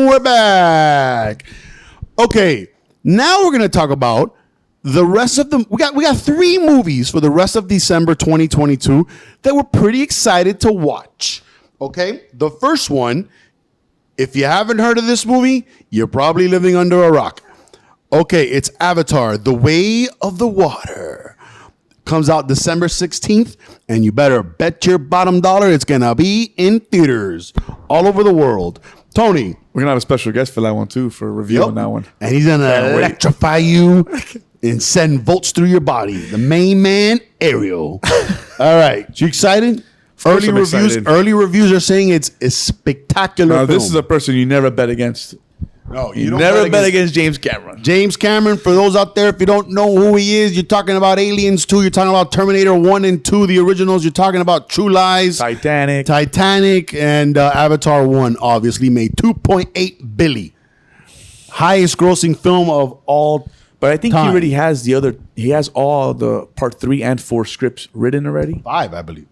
we're back. Okay, now we're gonna talk about the rest of them. We got 3 movies for the rest of December 2022 that we're pretty excited to watch. Okay, the first one, if you haven't heard of this movie, you're probably living under a rock. Okay, it's Avatar: The Way of the Water. Comes out December 16th, and you better bet your bottom dollar it's gonna be in theaters all over the world. Tony, we're gonna have a special guest for that one too, for a review on that one. And he's gonna electrify you and send volts through your body. The main man, Ariel. All right, you excited? Early reviews are saying it's a spectacular film. This is a person you never bet against. No, you don't never bet against James Cameron. James Cameron, for those out there, if you don't know who he is, you're talking about Aliens 2, you're talking about Terminator 1 and 2, the originals, you're talking about True Lies, Titanic, and Avatar 1, obviously, made $2.8 billion. Highest grossing film of all time. But I think he already has he has all the part 3 and 4 scripts written already. 5, I believe.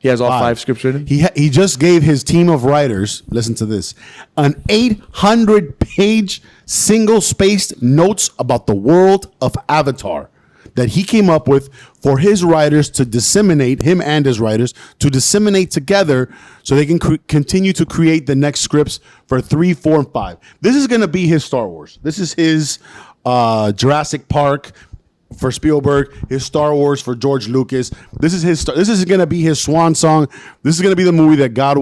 He has all 5 scripts written? He just gave his team of writers, listen to this, an 800-page single-spaced notes about the world of Avatar that he came up with for his writers to disseminate, him and his writers, to disseminate together so they can continue to create the next scripts for 3, 4, and 5. This is going to be his Star Wars. This is his Jurassic Park for Spielberg, his Star Wars for George Lucas. This is going to be his swan song. This is going to be the movie that God,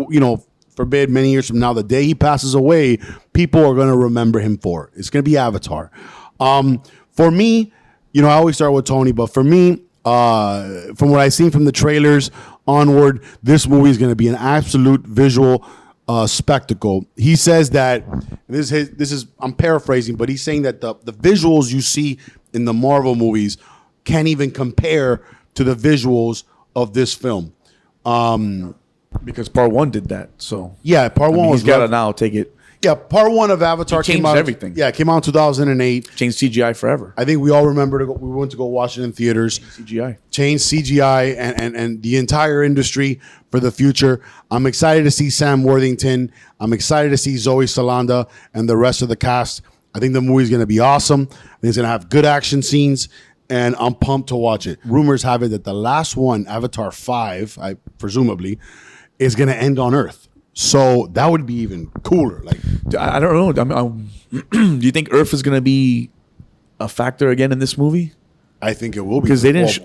forbid, many years from now, the day he passes away, people are going to remember him for. It's going to be Avatar. For me, I always start with Tony, but for me, from what I've seen from the trailers onward, this movie is going to be an absolute visual spectacle. He says that this is I'm paraphrasing, but he's saying that the visuals you see in the Marvel movies can't even compare to the visuals of this film. Because part 1 did that. So yeah, part 1 was. He's got to now take it. Yeah, part 1 of Avatar came out. Everything. Yeah, it came out in 2008. Changed CGI forever. I think we all remember we went to go watch it in theaters. Changed CGI and the entire industry for the future. I'm excited to see Sam Worthington. I'm excited to see Zoe Salanda and the rest of the cast. I think the movie's going to be awesome. I think it's going to have good action scenes, and I'm pumped to watch it. Rumors have it that the last one, Avatar 5, presumably, is going to end on Earth. So that would be even cooler. Like, I don't know. Do you think Earth is going to be a factor again in this movie? I think it will be. Because they didn't.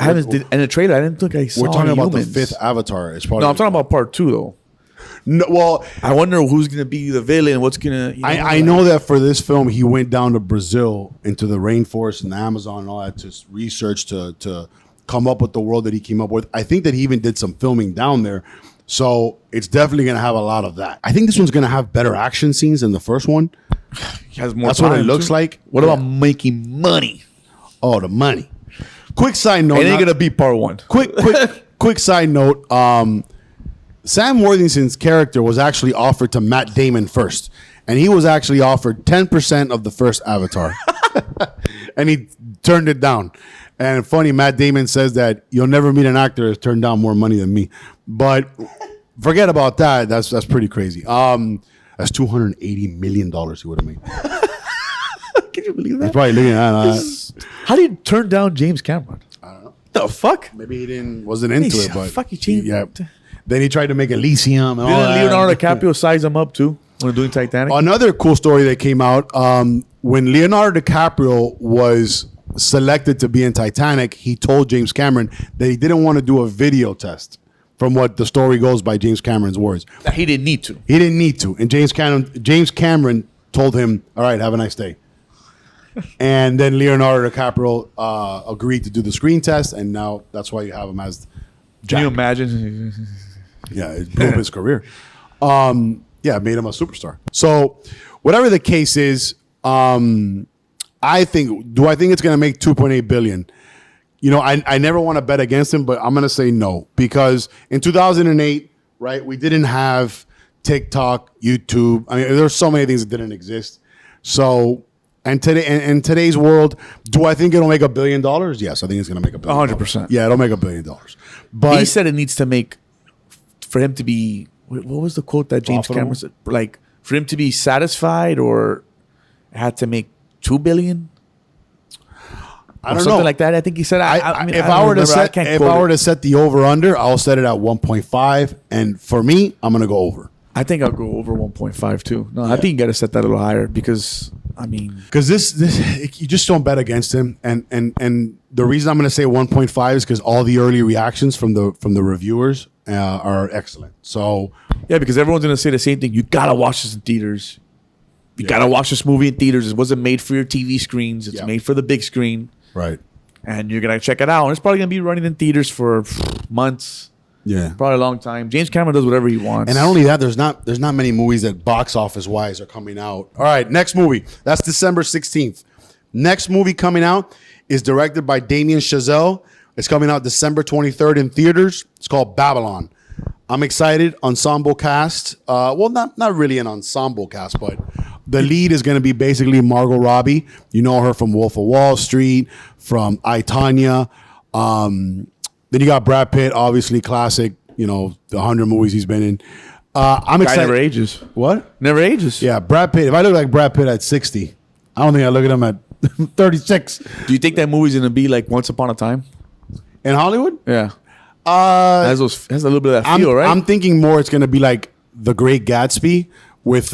In the trailer, I didn't think I saw. We're talking about humans. the 5th Avatar. No, I'm talking about part 2 though. No, well, I wonder who's going to be the villain. What's going to? I know that for this film, he went down to Brazil, into the rainforest and the Amazon and all that, to research to come up with the world that he came up with. I think that he even did some filming down there. So it's definitely going to have a lot of that. I think this one's going to have better action scenes than the first one. Has more. That's what it looks like. What about making money? Oh, the money. Quick side note. It ain't going to be part 1. Quick side note. Sam Worthington's character was actually offered to Matt Damon first. And he was actually offered 10% of the first Avatar. And he turned it down. And funny, Matt Damon says that you'll never meet an actor that's turned down more money than me. But forget about that. That's pretty crazy. That's $280 million he would have made. Can you believe that? He's probably looking at How do you turn down James Cameron? I don't know. The fuck? Maybe he wasn't into it, but fuck you, yeah. Then he tried to make Elysium and all that. Didn't Leonardo DiCaprio size him up too when doing Titanic? Another cool story that came out, when Leonardo DiCaprio was selected to be in Titanic, he told James Cameron that he didn't want to do a video test, from what the story goes by James Cameron's words. He didn't need to. He didn't need to. And James Cameron told him, all right, have a nice day. And then Leonardo DiCaprio agreed to do the screen test, and now that's why you have him as Jack. Can you imagine? Yeah, it blew up his career. It made him a superstar. So whatever the case is, I think it's going to make $2.8 billion? I never want to bet against him, but I'm going to say no, because in 2008, right, we didn't have TikTok, YouTube. I mean, there's so many things that didn't exist. So, and today, in today's world, do I think it'll make $1 billion? Yes, I think it's going to make $1 billion. 100%. Yeah, it'll make $1 billion. But he said it needs to make, for him to be, what was the quote that James Cameron said? Like, for him to be satisfied, or it had to make $2 billion? I don't something know. like that. I think he said. If I were to set the over under, I'll set it at 1.5. And for me, I'm gonna go over. I think I'll go over 1.5 too. No, I think you got to set that a little higher because Because this you just don't bet against him, and the reason I'm going to say 1.5 is because all the early reactions from the reviewers are excellent. So yeah, because everyone's gonna say the same thing. You gotta watch this in theaters. You gotta watch this movie in theaters. It wasn't made for your TV screens. It's made for the big screen. right, And you're gonna check it out. And it's probably gonna be running in theaters for months, yeah. probably a long time. James Cameron does whatever he wants. And not only that, there's not many movies that box office wise are coming out. All right, next movie. That's December 16th. Next movie coming out is directed by Damien Chazelle. It's coming out December 23rd in theaters. It's called Babylon. I'm excited. Ensemble cast. Well, not really an ensemble cast, but the lead is going to be basically Margot Robbie. You know her from Wolf of Wall Street, from I, Tonya. Then you got Brad Pitt, obviously classic. You know, the 100 movies he's been in. I'm Guy excited. never ages. What? Never ages. Yeah, Brad Pitt. If I look like Brad Pitt at 60, I don't think I look at him at 36. Do you think that movie's gonna be like Once Upon a Time? In Hollywood? Yeah. Has a little bit of that feel, right? I'm thinking more it's going to be like The Great Gatsby with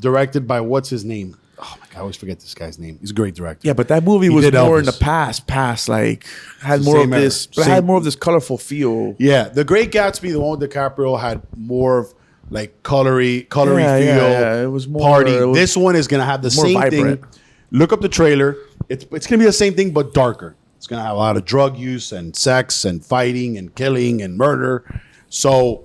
directed by what's his name? Oh my God, I always forget this guy's name. He's a great director. Yeah, but that movie He was did more in the Elvis. past, like had It's the more of same era. this, but it Same- had more of this colorful feel. Yeah, The Great Gatsby, the one with DiCaprio, had more of like colory Yeah, feel. yeah. It was more- party. it was This one is going to have the more same vibrant. thing. Look up the trailer. It's going to be the same thing but darker. It's going to have a lot of drug use and sex and fighting and killing and murder. So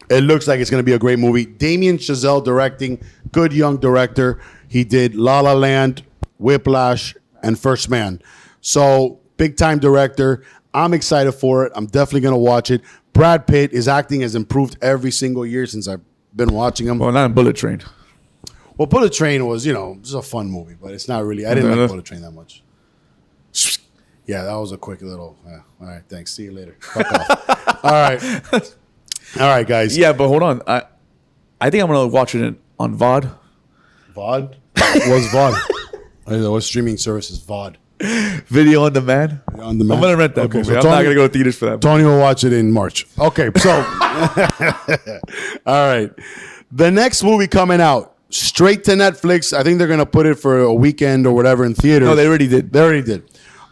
it looks like it's going to be a great movie. Damien Chazelle directing, good young director. He did La La Land, Whiplash, and First Man. So big time director. I'm excited for it. I'm definitely going to watch it. Brad Pitt, his acting has improved every single year since I've been watching him. Well, not in Bullet Train. Well, Bullet Train was, just a fun movie, but it's not really. I didn't like Bullet Train that much. Yeah, that was a quick little. All right, thanks. See you later. Fuck off. All right, guys. Yeah, but hold on. I think I'm gonna watch it on VOD. VOD. What's VOD? What streaming service is VOD? Video on demand. On demand? I'm gonna rent that Okay, movie. so I'm Tony- not gonna go to theaters for that. Tony will watch it in March. Okay, so all right. The next movie coming out straight to Netflix. I think they're gonna put it for a weekend or whatever in theaters. No, they already did. They already did.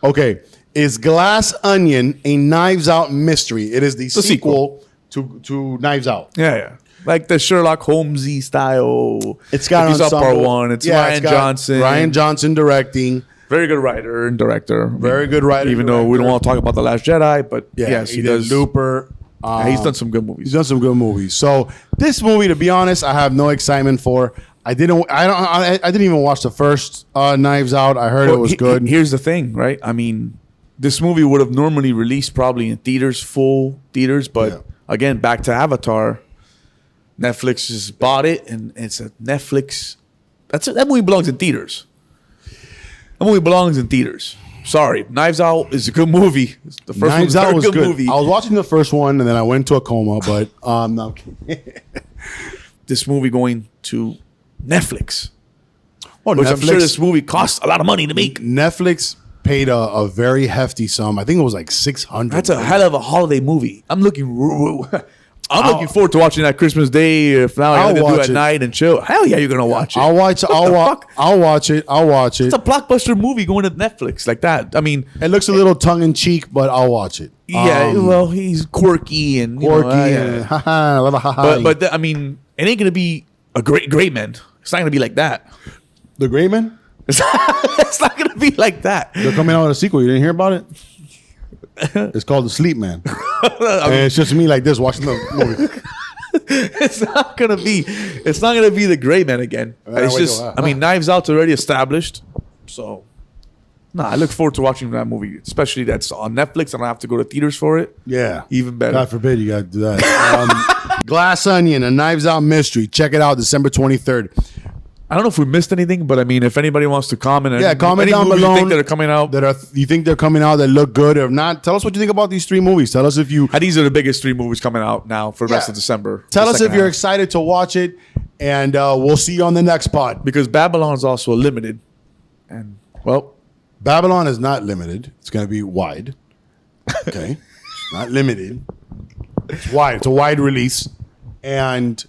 Okay, is Glass Onion a Knives Out mystery? It is the sequel to Knives Out. Yeah. Like the Sherlock Holmesy style. It's got If you saw part ensemble. one. It's Yeah, Ryan got Johnson. Ryan Johnson directing. Very good writer and director. Very good writer. Even though we don't director. want to talk about The Last Jedi, but yes, he did does. Looper. Yeah, he's done some good movies. He's done some good movies. So this movie, to be honest, I have no excitement for. I didn't even watch the first Knives Out. I heard it was good. Here's the thing, right? I mean, this movie would have normally released probably in theaters, full theaters, but again, back to Avatar. Netflix just bought it, and it's a Netflix. That movie belongs in theaters. That movie belongs in theaters. Sorry, Knives Out is a good movie. The first Knives one's a Out very was good good. movie. I was watching the first one and then I went to a coma, but no. I'm kidding. This movie going to Netflix, Well, which I'm sure this movie costs a lot of money to make. Netflix paid a very hefty sum. I think it was like $600. That's a hell of a holiday movie. I'm looking forward to watching that Christmas Day. If now I'll you're gonna do watch it it. at night and chill. Hell yeah, you're gonna watch it. I'll watch. I'll watch it. I'll watch it. It's a blockbuster movie going to Netflix like that. I mean, It looks a little tongue in cheek, but I'll watch it. yeah. Well, he's quirky and Quirky yeah. and haha, a little haha. But I mean, it ain't gonna be a great man. It's not gonna be like that. The Gray Man, It's not gonna be like that. they're coming out with a sequel. You didn't hear about it? It's called The Sleep Man, and it's just me like this watching the movie. It's not gonna be the gray man again. It's wait, just, no, I mean, Knives Out's already established, so no, I look forward to watching that movie, especially that's on Netflix. I don't have to go to theaters for it. Yeah, Even better. God forbid you got to do that. Glass Onion, a Knives Out mystery. Check it out, December 23rd. I don't know if we missed anything, but I mean, if anybody wants to comment, Yeah, comment any down movies below you think that are coming out. You think they're coming out that look good or not? Tell us what you think about these three movies. Tell us if you These are the biggest 3 movies coming out now for the rest of December. Tell the us second if you're half. excited to watch it. And we'll see you on the next pod. Because Babylon is also limited, and well, Babylon is not limited. It's going to be wide. Okay. It's not limited. It's wide. It's a wide release. And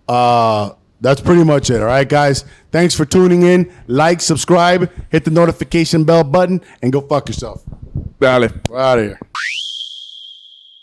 that's pretty much it. All right, guys. Thanks for tuning in. Like, subscribe, hit the notification bell button, and go fuck yourself. dale. We're out of here.